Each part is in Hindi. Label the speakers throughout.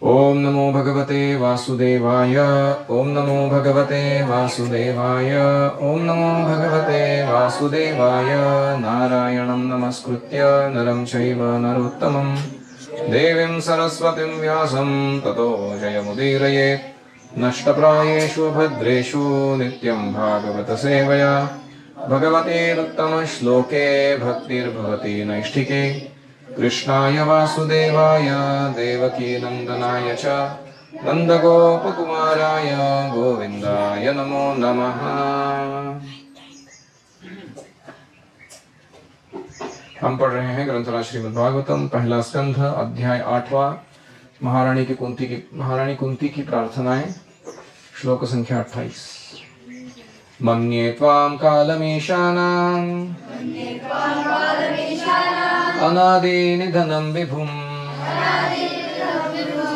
Speaker 1: ओम नमो भगवते वासुदेवाय। ओम नमो भगवते वासुदेवाय। ओम नमो भगवते वासुदेवाय। नारायणं नमस्कृत्य नरं चैव नरोत्तमं देवीं सरस्वतीं व्यासं ततो जयमुदीरयेत्। नष्टप्रायेषु भद्रेषु नित्यं भागवत सेवया भगवतेरुत्तमश्लोके भक्तिर्भवति नैष्ठिके। कृष्णाय वासुदेवाय देवकी नंदनाय च नंदगोपकुमाराय गोविंदाय नमो नमः। हम पढ़ रहे हैं ग्रंथराज श्रीमद् भागवतम, पहला स्कंध, अध्याय 8वां, महारानी कुंती की प्रार्थनाएं, श्लोक संख्या 28। मन्ये त्वां कालमीशानां अनादिनिधनं विभुम्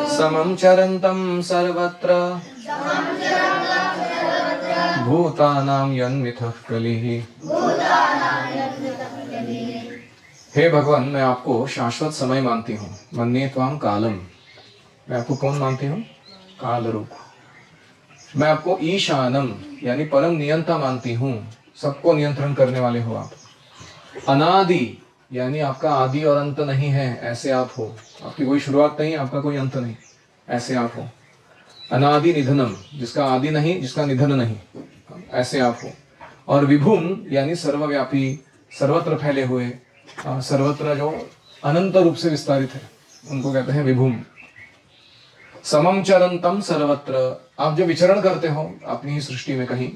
Speaker 1: समं चरन्तं सर्वत्र भूतानां यन्मिथः कलिः। हे भगवान, मैं आपको शाश्वत समय मानती हूँ। मन्ये त्वां कालम, मैं आपको कौन मानती हूँ? काल रूप। मैं आपको ईशानम यानी परम नियंता मानती हूँ, सबको नियंत्रण करने वाले हो आप। अनादि यानी आपका आदि और अंत नहीं है, ऐसे आप हो। आपकी कोई शुरुआत नहीं, आपका कोई अंत नहीं, ऐसे आप हो। अनादि निधनम, जिसका आदि नहीं, जिसका निधन नहीं, ऐसे आप हो। और विभुम यानी सर्वव्यापी, सर्वत्र फैले हुए, सर्वत्र जो अनंत रूप से विस्तारित है, उनको कहते हैं विभुम। समम चरंतम सर्वत्र, आप जो विचरण करते हो अपनी ही सृष्टि में कहीं,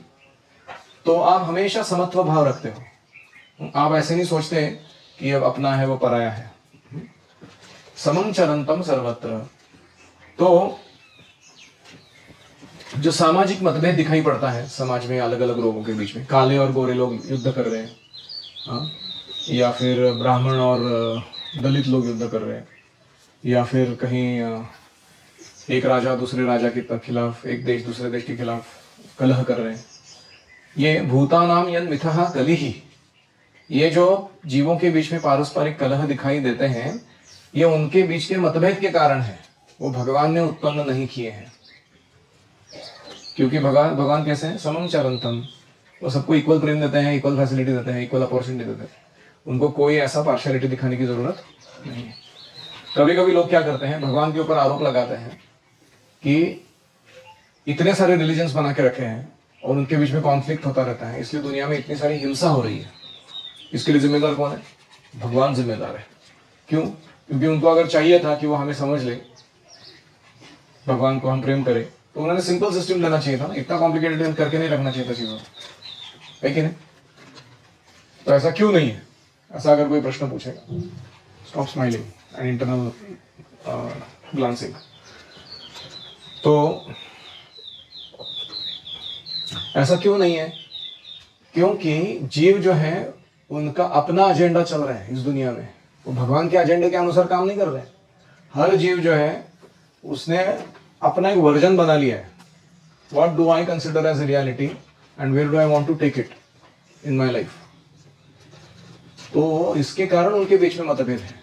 Speaker 1: तो आप हमेशा समत्व भाव रखते हो। आप ऐसे नहीं सोचते कि अब अपना है वो पराया है। समम चरंतम सर्वत्र। तो जो सामाजिक मतभेद दिखाई पड़ता है समाज में, अलग अलग लोगों के बीच में, काले और गोरे लोग युद्ध कर रहे हैं, हाँ? या फिर ब्राह्मण और दलित लोग युद्ध कर रहे हैं, या फिर कहीं एक राजा दूसरे राजा के खिलाफ, एक देश दूसरे देश के खिलाफ कलह कर रहे हैं। ये भूतानाम यन मिथः कलिः, ये जो जीवों के बीच में पारस्परिक कलह दिखाई देते हैं, ये उनके बीच के मतभेद के कारण है, वो भगवान ने उत्पन्न नहीं किए हैं। क्योंकि भगवान कैसे हैं? समम चरंतम, वो सबको इक्वल प्रेम देते हैं, इक्वल फैसिलिटी देते हैं, इक्वल अपॉर्चुनिटी देते हैं। उनको कोई ऐसा पार्शियलिटी दिखाने की जरूरत नहीं है। कभी कभी लोग क्या करते हैं, भगवान के ऊपर आरोप लगाते हैं कि इतने सारे रिलीजन्स बना के रखे हैं और उनके बीच में कॉन्फ्लिक्ट होता रहता है, इसलिए दुनिया में इतनी सारी हिंसा हो रही है। इसके लिए जिम्मेदार कौन है? भगवान जिम्मेदार है। क्यों? क्योंकि उनको अगर चाहिए था कि वो हमें समझ ले, भगवान को हम प्रेम करें, तो उन्होंने सिंपल सिस्टम लेना चाहिए था ना, इतना कॉम्प्लिकेटेड करके नहीं रखना चाहिए था चीजों, है कि नहीं? तो ऐसा क्यों नहीं है? ऐसा अगर कोई प्रश्न पूछेगा, stop smiling and internal glancing. तो ऐसा क्यों नहीं है? क्योंकि जीव जो है उनका अपना एजेंडा चल रहा है इस दुनिया में, वो भगवान के एजेंडे के अनुसार काम नहीं कर रहे हैं। हर जीव जो है उसने अपना एक वर्जन बना लिया है। What do I consider as reality and where do I want to take it in my life. तो इसके कारण उनके बीच में मतभेद है,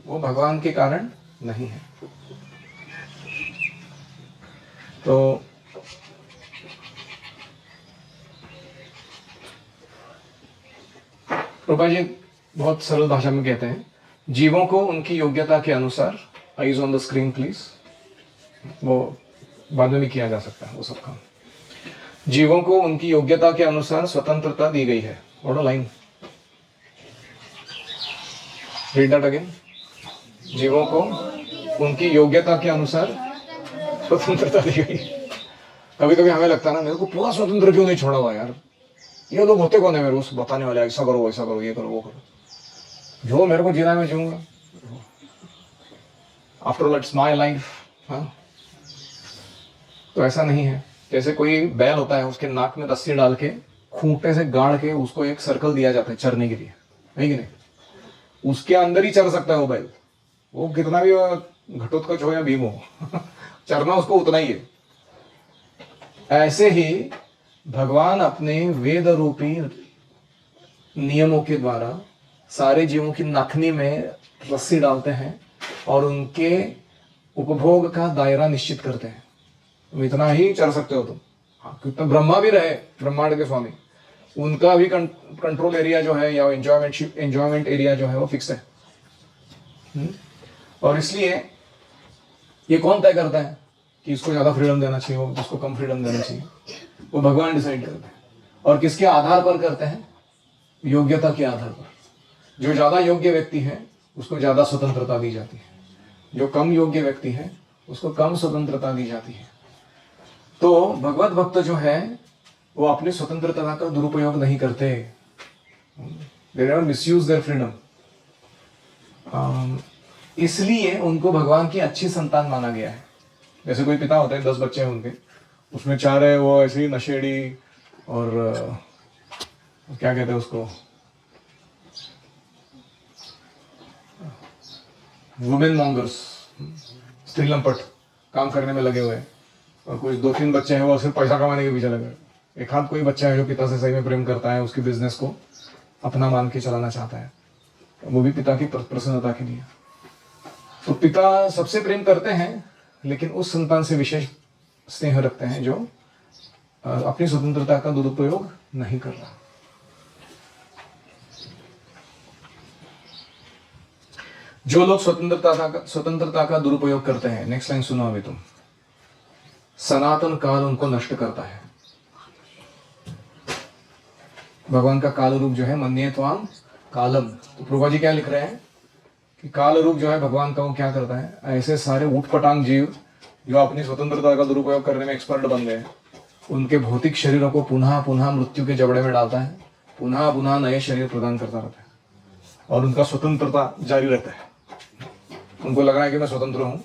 Speaker 1: वो भगवान के कारण नहीं है। तो प्रभा जी बहुत सरल भाषा में कहते हैं, जीवों को उनकी योग्यता के अनुसार, eyes on the screen please, वो बाद में भी किया जा सकता है वो सब काम। जीवों को उनकी योग्यता के अनुसार स्वतंत्रता दी गई है। और लाइन रीड दैट अगेन। जीवों को उनकी योग्यता के अनुसार स्वतंत्रता दी गई। कभी कभी हमें लगता है ना, मेरे को पूरा स्वतंत्र क्यों नहीं छोड़ा हुआ यार, ये लोग होते कौन है मेरे को बताने वाले, ऐसा करो वैसा करो, ये करो वो करो, जो मेरे को जीना मैं जीऊंगा, after all it's my life. हाँ, तो ऐसा नहीं है। जैसे कोई बैल होता है, उसके नाक में रस्सी डाल के खूंटे से गाड़ के उसको एक सर्कल दिया जाता है चरने के लिए, है कि नहीं? उसके अंदर ही चर सकता है वो बैल, वो कितना भी घटोत्कच हो या भीम हो चरना उसको उतना ही है। ऐसे ही भगवान अपने वेद रूपी नियमों के द्वारा सारे जीवों की नखनी में रस्सी डालते हैं और उनके उपभोग का दायरा निश्चित करते हैं। तुम इतना ही चल सकते हो तुम। हाँ, क्योंकि ब्रह्मा भी रहे, ब्रह्मांड के स्वामी, उनका भी कंट्रोल एरिया जो है या एंजॉयमेंट एरिया जो है वो फिक्स है। और इसलिए ये कौन तय करता है कि इसको ज्यादा फ्रीडम देना चाहिए, वो इसको कम फ्रीडम देना चाहिए? वो भगवान डिसाइड करते हैं। और किसके आधार पर करते हैं? योग्यता के आधार पर। जो ज्यादा योग्य व्यक्ति है उसको ज्यादा स्वतंत्रता दी जाती है, जो कम योग्य व्यक्ति है उसको कम स्वतंत्रता दी जाती है। तो भगवत भक्त जो है वो अपनी स्वतंत्रता का दुरुपयोग नहीं करते। They never misuse their freedom. इसलिए उनको भगवान की अच्छी संतान माना गया है। जैसे कोई पिता होता है, 10 बच्चे हैं उनके, उसमें 4 है वो ऐसे ही नशेड़ी और क्या कहते हैं उसको, वुमेन मॉन्गर्स, स्त्री लंपट काम करने में लगे हुए हैं। और कुछ 2-3 बच्चे हैं वो सिर्फ पैसा कमाने के पीछे लगे। एक हाथ कोई बच्चा है जो पिता से सही में प्रेम करता है, उसकी बिजनेस को अपना मान के चलाना चाहता है, वो भी पिता की प्रसन्नता के लिए। तो पिता सबसे प्रेम करते हैं, लेकिन उस संतान से विशेष स्नेह रखते हैं जो अपनी स्वतंत्रता का दुरुपयोग नहीं कर रहा। जो लोग स्वतंत्रता का दुरुपयोग करते हैं, नेक्स्ट लाइन सुनो अभी तुम, सनातन काल उनको नष्ट करता है। भगवान का काल रूप जो है, मन्ये त्वाम कालम। तो प्रभा जी क्या लिख रहे हैं कि काल रूप जो है भगवान का, वो क्या करता है, ऐसे सारे उठपटांग जीव जो अपनी स्वतंत्रता का दुरुपयोग करने में एक्सपर्ट बन गए, उनके भौतिक शरीरों को पुनः पुनः मृत्यु के जबड़े में डालता है, पुनः पुनः नए शरीर प्रदान करता रहता है और उनका स्वतंत्रता जारी रहता है। उनको लग रहा है कि मैं स्वतंत्र हूं,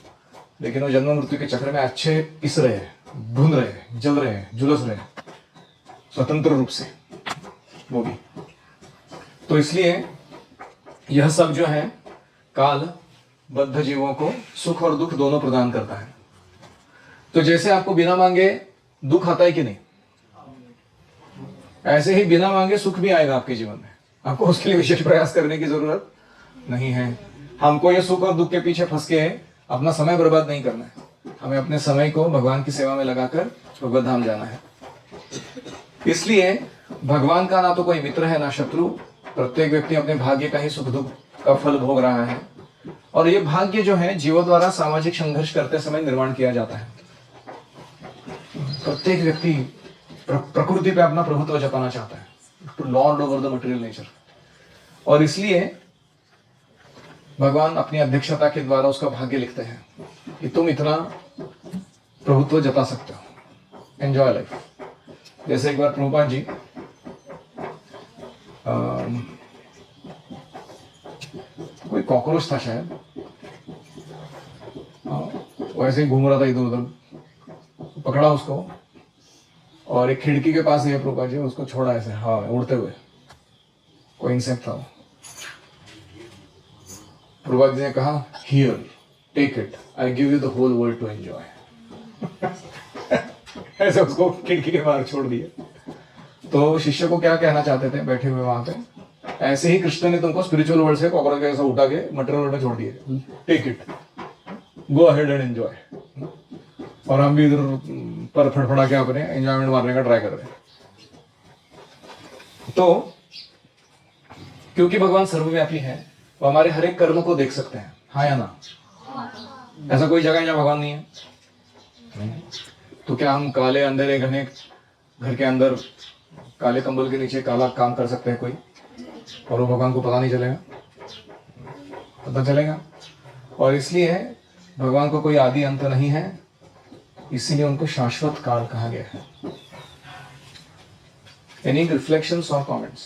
Speaker 1: लेकिन वो जन्म मृत्यु के चक्र में अच्छे पिस रहे हैं, भून रहे हैं, जल रहे हैं, झुलस रहे हैं स्वतंत्र रूप से वो भी। तो इसलिए यह सब जो है काल बद्ध जीवों को सुख और दुख दोनों प्रदान करता है। तो जैसे आपको बिना मांगे दुख आता है कि नहीं, ऐसे ही बिना मांगे सुख भी आएगा आपके जीवन में। आपको उसके लिए विशेष प्रयास करने की जरूरत नहीं है। हमको ये सुख और दुख के पीछे फंस के अपना समय बर्बाद नहीं करना है। हमें अपने समय को भगवान की सेवा में लगाकर भगवत धाम जाना है। इसलिए भगवान का ना तो कोई मित्र है ना शत्रु। प्रत्येक व्यक्ति अपने भाग्य का ही सुख दुख का फल भोग रहा है, और ये भाग्य जो है जीवों द्वारा सामाजिक संघर्ष करते समय निर्माण किया जाता है। प्रत्येक व्यक्ति प्रकृति पे अपना प्रभुत्व जताना चाहता है, to lord over the material nature. और इसलिए भगवान अपनी अध्यक्षता के द्वारा उसका भाग्य लिखते हैं कि तुम इतना प्रभुत्व जता सकते हो, एंजॉय लाइफ। जैसे एक बार प्रभुपाद जी कोई कॉकरोच था शायद, वैसे ही घूम रहा था इधर उधर, पकड़ा उसको और एक खिड़की के पास है प्रभुपाद जी, उसको छोड़ा ऐसे हवा में उड़ते हुए। कोई इंसेक्ट था वो। प्रभुपाद जी ने कहा, here take it, I give you the whole world to enjoy. ऐसे उसको खिड़की के बाहर छोड़ दिया। तो शिष्य को क्या कहना चाहते थे बैठे हुए वहां पे, ऐसे ही कृष्ण ने तुमको स्पिरिचुअल वर्ल्ड से कॉकरोच के ऐसा उठा के मटेरियल वर्ल्ड में छोड़ दिए, take it, go ahead and enjoy. और हम भी इधर पर फड़फड़ा के अपने एंजॉयमेंट मारने का ट्राई कर रहे हैं। तो क्योंकि भगवान सर्वव्यापी है, वो हमारे हर एक कर्म को देख सकते हैं, हाँ या ना? ऐसा कोई जगह है जहाँ भगवान नहीं है? तो क्या हम काले अंधेरे घने घर के अंदर काले कंबल के नीचे काला काम कर सकते हैं कोई, और वो भगवान को पता नहीं चलेगा? पता चलेगा। और इसलिए भगवान को कोई आदि अंत नहीं है, इसीलिए उनको शाश्वत काल कहा गया है। एनी रिफ्लेक्शंस और comments?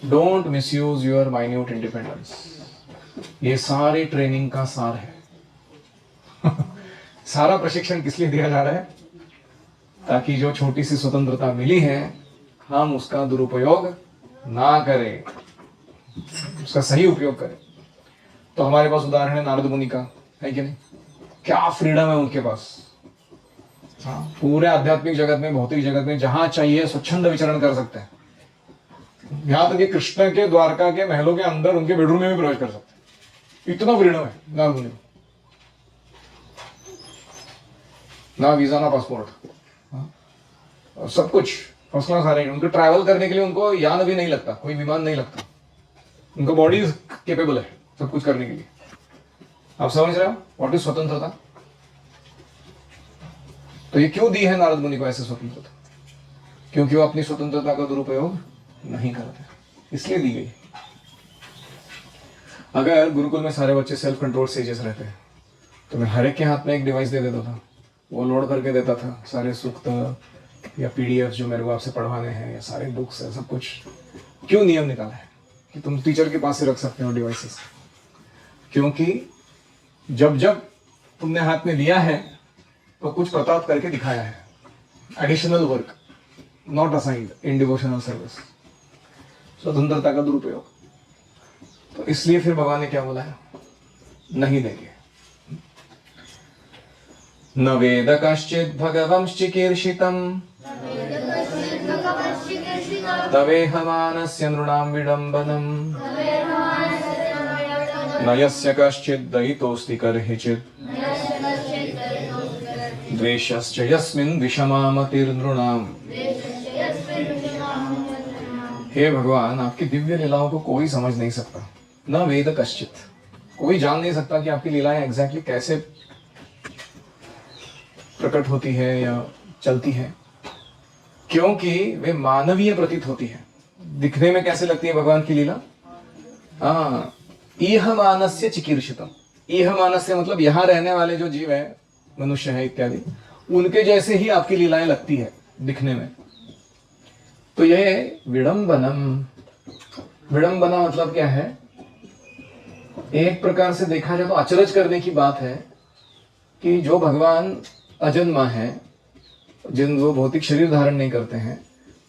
Speaker 1: Don't misuse your minute independence. ये सारी ट्रेनिंग का सार है। सारा प्रशिक्षण किस लिए दिया जा रहा है? ताकि जो छोटी सी स्वतंत्रता मिली है हम उसका दुरुपयोग ना करें, उसका सही उपयोग करें। तो हमारे पास उदाहरण है नारद मुनि का, है कि नहीं? क्या फ्रीडम है उनके पास। हाँ, पूरे आध्यात्मिक जगत में, भौतिक जगत में जहां चाहिए स्वच्छंद विचरण कर सकते हैं। यहां तक कि कृष्ण के द्वारका के महलों के अंदर उनके बेडरूम में भी प्रवेश कर सकते हैं। इतना फ्रीडम है नारद मुनि, ना वीजा ना पासपोर्ट, और सब कुछ फर्स्ट क्लास अरेंज। उनको ट्रैवल करने के लिए उनको यान भी नहीं लगता, कोई विमान नहीं लगता, उनका बॉडी केपेबल है सब कुछ करने के लिए। आप समझ रहे हो व्हाट इज स्वतंत्रता? तो ये क्यों दी है नारद मुनि को ऐसे स्वतंत्रता? क्योंकि वो अपनी स्वतंत्रता का दुरुपयोग नहीं करते, इसलिए दी गई। अगर गुरुकुल में सारे बच्चे सेल्फ कंट्रोल सेजेस रहते हैं तो मैं हर एक के हाथ में एक डिवाइस दे देता था, वो लोड करके देता था सारे सूक्त या पीडीएफ जो मेरे को आपसे पढ़वाने हैं, या सारे बुक्स है, सब कुछ। क्यों नियम निकाला है कि तुम टीचर के पास से रख सकते हो डिवाइसेस? क्योंकि जब जब तुमने हाथ में लिया है तो कुछ प्रताप करके दिखाया है, additional work not assigned in devotional service, स्वतंत्रता का दुरुपयोग। तो इसलिए फिर भगवान ने क्या बोला है, नहीं देंगे। न वेद कश्चित् भगवंश्चिकीर्षितम् तवेहमानस्य नृणां विडम्बनम् न यस्य कश्चित् दयितोऽस्ति कर्हिचित् द्वेषश्च यस्मिन् विषमामतिर्नृणाम्। हे भगवान, आपकी दिव्य लीलाओं को कोई समझ नहीं सकता। न वेद कश्चित, कोई जान नहीं सकता कि आपकी लीलाएं एग्जैक्टली कैसे प्रकट होती है या चलती है, क्योंकि वे मानवीय प्रतीत होती है। दिखने में कैसे लगती है भगवान की लीला? इह मानस्य चिकीर्षितम। इह मानस्य मतलब यहाँ रहने वाले जो जीव है, मनुष्य है इत्यादि, उनके जैसे ही आपकी लीलाएं लगती है दिखने में। तो यह विडंबनम, विडंबना मतलब क्या है? एक प्रकार से देखा जाए तो अचरज करने की बात है कि जो भगवान अजन्मा है, जिन वो भौतिक शरीर धारण नहीं करते हैं,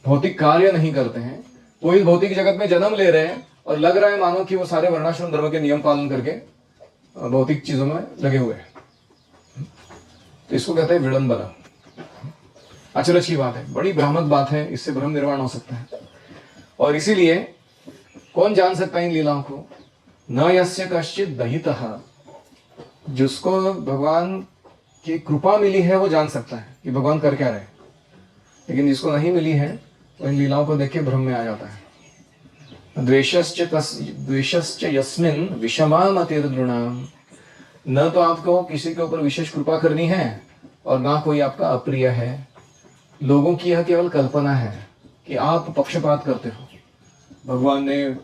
Speaker 1: भौतिक कार्य नहीं करते हैं, वो इस भौतिक जगत में जन्म ले रहे हैं और लग रहा है मानो कि वो सारे वर्णाश्रम धर्म के नियम पालन करके भौतिक चीजों में लगे हुए हैं। तो इसको कहते हैं विडंबना, अचरज की बात है, बड़ी भ्रामक बात है, इससे भ्रम निर्माण हो सकता है। और इसीलिए कौन जान सकता है इन लीलाओं को? न यस्य कश्चित् दयितः, जिसको भगवान की कृपा मिली है वो जान सकता है कि भगवान कर क्या रहे, लेकिन जिसको नहीं मिली है वो इन लीलाओं को देख के भ्रम में आ जाता है। द्वेषश्च यस्मिन् विषमामतिर्नृणाम्, न तो आपको किसी के ऊपर विशेष कृपा करनी है और ना कोई आपका अप्रिय है। लोगों की यह केवल कल्पना है कि आप पक्षपात करते हो, भगवान ने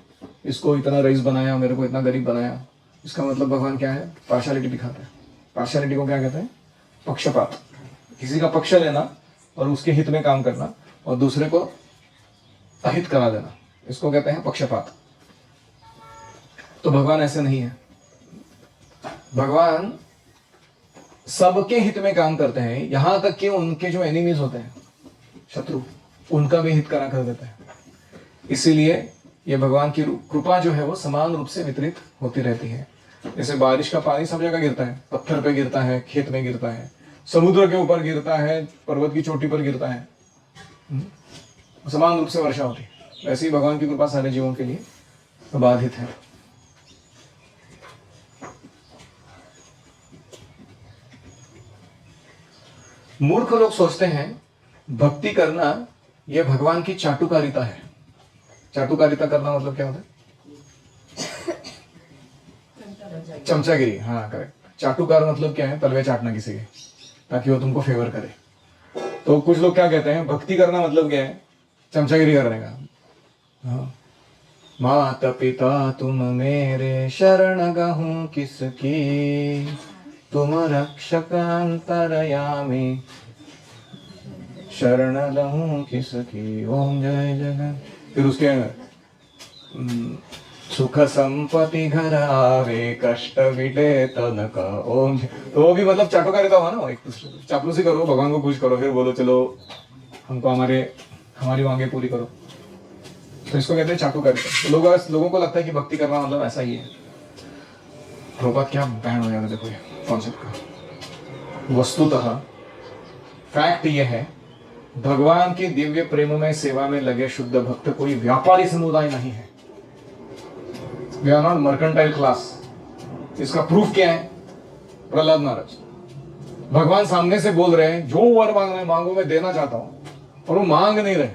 Speaker 1: इसको इतना रईस बनाया, मेरे को इतना गरीब बनाया। इसका मतलब भगवान क्या है? पार्शियलिटी दिखाते हैं। पार्शियलिटी को क्या कहते हैं? पक्षपात, किसी का पक्ष लेना और उसके हित में काम करना और दूसरे को अहित करा देना, इसको कहते हैं पक्षपात। तो भगवान ऐसे नहीं है। भगवान सबके हित में काम करते हैं, यहां तक कि उनके जो एनिमीज होते हैं, शत्रु, उनका भी हित करा कर देते हैं। इसीलिए ये भगवान की कृपा जो है वो समान रूप से वितरित होती रहती है। जैसे बारिश का पानी सब जगह गिरता है, पत्थर पे गिरता है, खेत में गिरता है, समुद्र के ऊपर गिरता है, पर्वत की चोटी पर गिरता है, समान रूप से वर्षा होती है। वैसे ही भगवान की कृपा सारे जीवों के लिए बाधित है। मूर्ख लोग सोचते हैं भक्ति करना यह भगवान की चाटुकारिता है। चाटुकारिता करना मतलब क्या होता है? चमचागिरी। हाँ, करेक्ट। चाटुकार मतलब क्या है? तलवे चाटना किसी के, ताकि वो तुमको फेवर करे। तो कुछ लोग क्या कहते हैं, भक्ति करना मतलब क्या है? चमचागिरी करने का। हाँ, माता पिता तुम मेरे शरण गहूं किसकी, तुम रक्षक अंतरयामी, शरण लहूं किसकी, ओम जय जगन। फिर उसके सुख संपत्ति घर आवे, कष्ट विटे तन का ओम। तो वो भी मतलब चाटुकारिता हुआ ना, एक दूसरे चापलूसी करो, भगवान को खुश करो, फिर बोलो चलो हमको हमारी मांगे पूरी करो। तो इसको कहते हैं चाटुकारिता। तो लोगों को लगता है कि भक्ति करना मतलब ऐसा ही है। प्रभुपाद क्या बैंड हो जाएगा देखो ये कॉन्सेप्ट का। वस्तुतः फैक्ट ये है, भगवान की दिव्य प्रेममय सेवा में लगे शुद्ध भक्त कोई व्यापारी समुदाय नहीं है। We are not mercantile class. इसका प्रूफ क्या है? प्रहलाद महाराज भगवान सामने से बोल रहे हैं, जो वर मांग रहे मांगो, मैं देना चाहता हूं, और वो मांग नहीं रहे।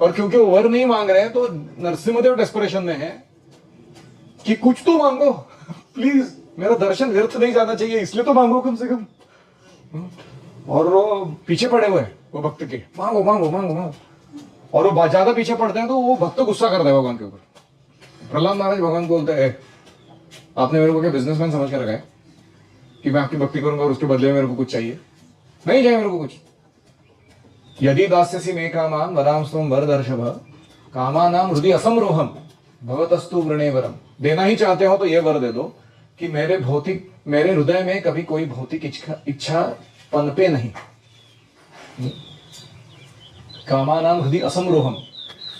Speaker 1: और क्योंकि वो वर नहीं मांग रहे हैं तो नरसिंहदेव डेस्परेशन में है कि कुछ तो मांगो प्लीज, मेरा दर्शन व्यर्थ नहीं जाना चाहिए, इसलिए तो मांगो कम से कम। और वो पीछे पड़े हुए वो भक्त के, मांगो मांगो मांगो मांगो। और वो ज्यादा पीछे पड़ते हैं तो वो भक्त गुस्सा करता है भगवान के ऊपर। प्रहलाद महाराज भगवान को बोलते हैं, आपने मेरे को क्या बिजनेसमैन समझ के रखा है कि मैं आपकी भक्ति करूंगा और उसके बदले में मेरे को कुछ चाहिए? नहीं चाहिए मेरे को कुछ। यदि दास्यसि मे कामान् वदांस्त्वं वरदर्शभ, कामानां हृदि असमरोहम भवतस्तु वृणे वरम। देना ही चाहते हो तो ये वर दे दो कि मेरे हृदय में कभी कोई भौतिक इच्छा पनपे नहीं। कामानां हृदि असमरोहम,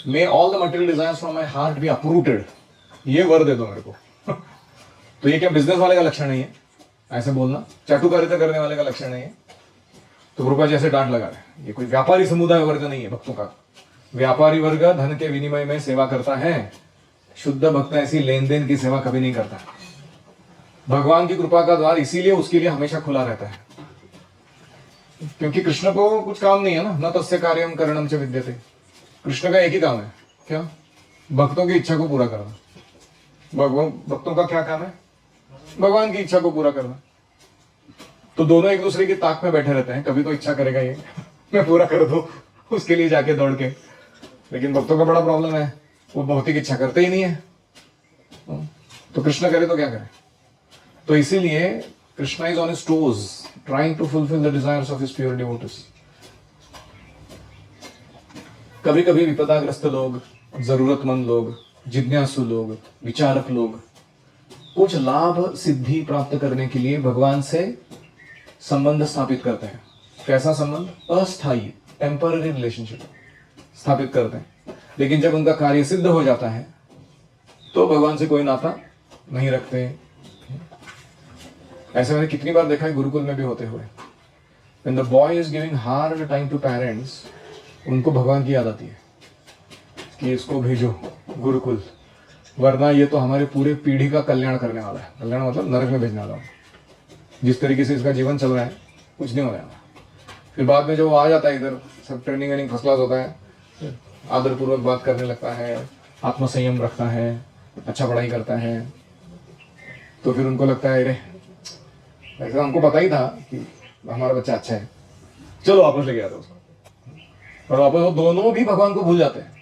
Speaker 1: may all the material desires from my heart be uprooted. ये वर दे दो मेरे को। तो ये क्या बिजनेस वाले का लक्षण नहीं है ऐसे बोलना? चाटुकारिता करने वाले का लक्षण नहीं है। तो कृपा जैसे डांट लगा रहे, ये कोई व्यापारी समुदाय वर्ग नहीं है भक्तों का। व्यापारी वर्ग धन के विनिमय में सेवा करता है, शुद्ध भक्त ऐसी लेन देन की सेवा कभी नहीं करता। भगवान की कृपा का द्वार इसीलिए उसके लिए हमेशा खुला रहता है, क्योंकि कृष्ण को कुछ काम नहीं है ना, न तस्य कार्यम करणम च विद्यते। कृष्ण का एक ही काम है, क्या? भक्तों की इच्छा को पूरा करना। भक्तों का क्या काम है? भगवान की इच्छा को पूरा करना। तो दोनों एक दूसरे की ताक में बैठे रहते हैं, कभी तो इच्छा करेगा ये मैं पूरा कर दूं उसके लिए जाके दौड़ के। लेकिन भक्तों का बड़ा प्रॉब्लम है, वो भौतिक इच्छा करते ही नहीं है। तो कृष्ण करे तो क्या करे? तो इसीलिए Krishna is on his toes trying to fulfil the desires of his pure devotees. कभी कभी विपदाग्रस्त लोग, जरूरतमंद लोग, जिज्ञासु लोग, विचारक लोग कुछ लाभ सिद्धि प्राप्त करने के लिए भगवान से संबंध स्थापित करते हैं। कैसा संबंध? अस्थायी, टेम्पररी रिलेशनशिप स्थापित करते हैं। लेकिन जब उनका कार्य सिद्ध हो जाता है तो भगवान से कोई नाता नहीं रखते। ऐसे मैंने कितनी बार देखा है गुरुकुल में भी होते हुए। When the boy is giving hard time to parents, उनको भगवान की याद आती है कि इसको भेजो गुरुकुल, वरना ये तो हमारे पूरे पीढ़ी का कल्याण करने वाला है। कल्याण मतलब नरक में भेजने वाला। जिस तरीके से इसका जीवन चल रहा है कुछ नहीं हो रहा है। फिर बाद में जो आ जाता है इधर, सब ट्रेनिंग वेनिंग फर्स्ट क्लास होता है, आदरपूर्वक बात करने लगता है, आत्मसंयम रखता है, अच्छा पढ़ाई करता है, तो फिर उनको लगता है अरे वैसे हमको पता ही था कि हमारा बच्चा अच्छा है, चलो वापस लेके आते उसको। और वापस वो दोनों भी भगवान को भूल जाते हैं,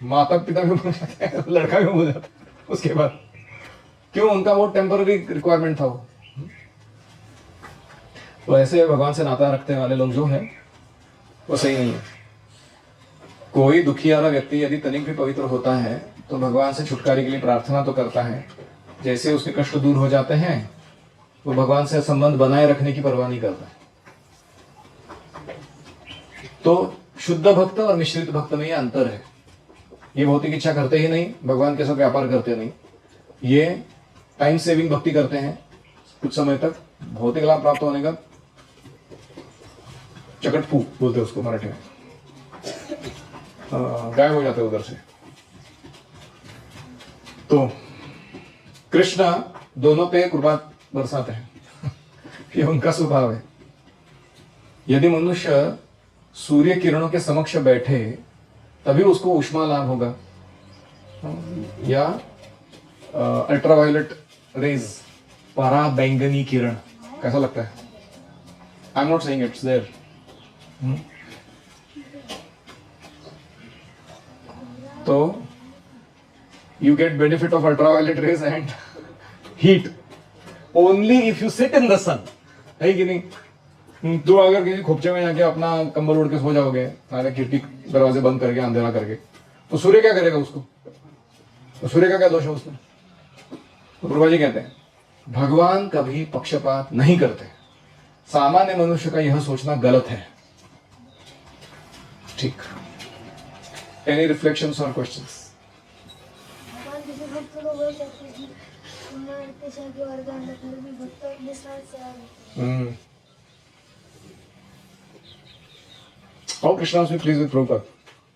Speaker 1: माता पिता भी भूल जाते हैं, लड़का भी भूल जाता है उसके बाद। क्यों? उनका वो टेम्पररी रिक्वायरमेंट था वो। तो ऐसे भगवान से नाता रखने वाले लोग जो हैं वो सही नहीं है। कोई दुखियारा व्यक्ति यदि तनिक भी पवित्र होता है तो भगवान से छुटकारे के लिए प्रार्थना तो करता है। जैसे उसके कष्ट दूर हो जाते हैं वो भगवान से संबंध बनाए रखने की परवाह नहीं करता। तो शुद्ध भक्त और मिश्रित भक्त में ये अंतर है। ये भौतिक इच्छा करते ही नहीं, भगवान के साथ व्यापार करते नहीं, ये टाइम सेविंग भक्ति करते हैं कुछ समय तक, भौतिक लाभ प्राप्त होने का चकटफू बोलते हैं उसको मराठी में, गायब हो जाते उधर से। तो कृष्ण दोनों पे कृपा बरसाते हैं ये उनका स्वभाव है। यदि मनुष्य सूर्य किरणों के समक्ष बैठे तभी उसको ऊष्मा लाभ होगा, या अल्ट्रावायलेट रेज, परा बैंगनी किरण, कैसा लगता है? I am not saying it's there. तो you get benefit of ultraviolet rays and heat only if you sit in the sun, है कि नहीं? तो अगर किसी खोपचे में जाके अपना कंबल ओढ़ के सो जाओगे, सारे खिड़की दरवाजे बंद करके अंधेरा करके, तो सूर्य क्या करेगा उसको? तो सूर्य का क्या दोष है उसमें? तो प्रभा जी कहते हैं भगवान कभी पक्षपात नहीं करते। सामान्य मनुष्य का यह सोचना गलत है। ठीक, एनी रिफ्लेक्शंस और questions? How Krishna was please with Prabhupada,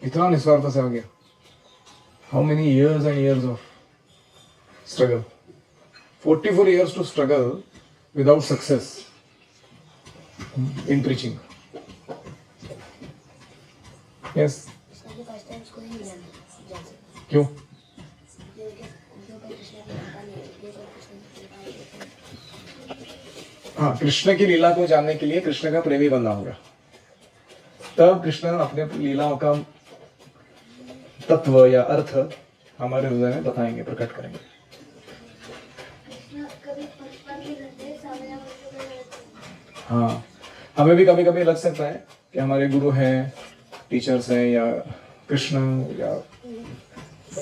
Speaker 1: इतना निस्वार्थ से आ गया. How many years and years of struggle, 44 years to struggle without success in preaching. Yes. क्यों? हाँ, कृष्ण की लीला को जानने के लिए कृष्ण का प्रेमी बनना होगा, तब कृष्ण अपने लीलाओं का तत्व या अर्थ हमारे हृदय में बताएंगे, प्रकट करेंगे. हाँ, हमें भी कभी कभी लग सकता है कि हमारे गुरु हैं, टीचर्स हैं या कृष्ण या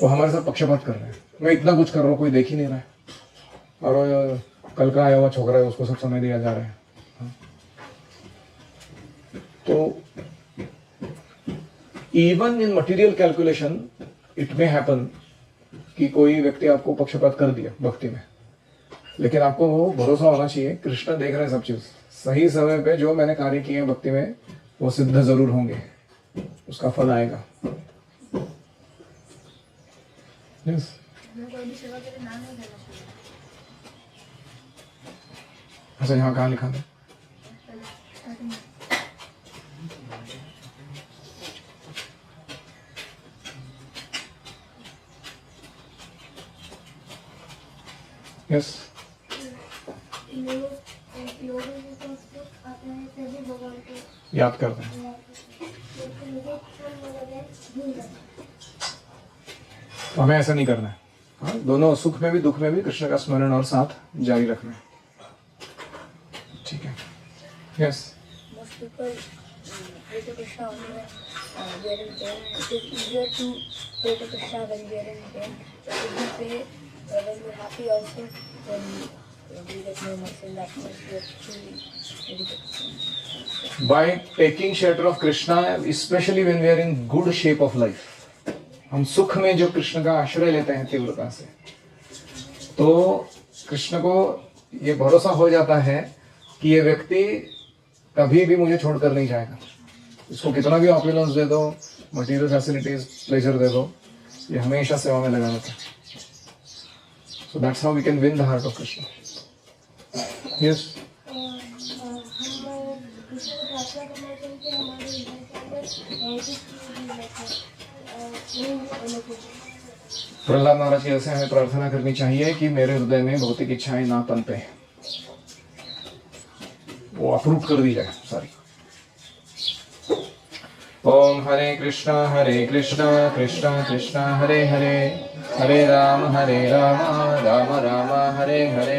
Speaker 1: वो हमारे साथ पक्षपात कर रहे हैं. मैं इतना कुछ कर रहा हूँ, कोई देख ही नहीं रहा है, और कल का आया हुआ छोकरा है उसको सब समय दिया जा रहा है. तो even in material calculation it may happen कि कोई व्यक्ति आपको पक्षपात कर दिया भक्ति में, लेकिन आपको वो भरोसा होना चाहिए कृष्ण देख रहे हैं सब चीज. सही समय पे जो मैंने कार्य किए हैं भक्ति में वो सिद्ध जरूर होंगे, उसका फल आएगा. yes. अच्छा, यहाँ कहाँ लिखा था? यस. याद करते हैं. हमें ऐसा नहीं करना है. हाँ, दोनों सुख में भी दुख में भी कृष्ण का स्मरण और साथ जारी रखना है. ठीक है. Yes.
Speaker 2: Most people pray to Krishna only when we are in pain. It is easier to pray to Krishna when we are in pain. If we pray when we are happy also, then we get no mercy in that much. We are truly dedicated.
Speaker 1: By taking shelter of Krishna, especially when we are in good shape of life, हम सुख में जो कृष्ण का आश्रय लेते हैं तीव्रता से, तो कृष्ण को ये भरोसा हो जाता है कि ये व्यक्ति कभी भी मुझे छोड़कर नहीं जाएगा. इसको कितना भी ऑपुलेंस दे दो, मटेरियल फैसिलिटीज, प्लेजर दे दो, ये हमेशा सेवा में लगा रहता है. So that's how we can win the heart of Krishna. Yes. Prahlad Maharaj की ऐसे हमें प्रार्थना करनी चाहिए कि मेरे हृदय में भौतिक इच्छाएं ना पनपे, वो अप्रूव कर दी जाए सारी. ओम हरे कृष्णा कृष्णा कृष्णा हरे हरे, हरे राम राम राम हरे हरे.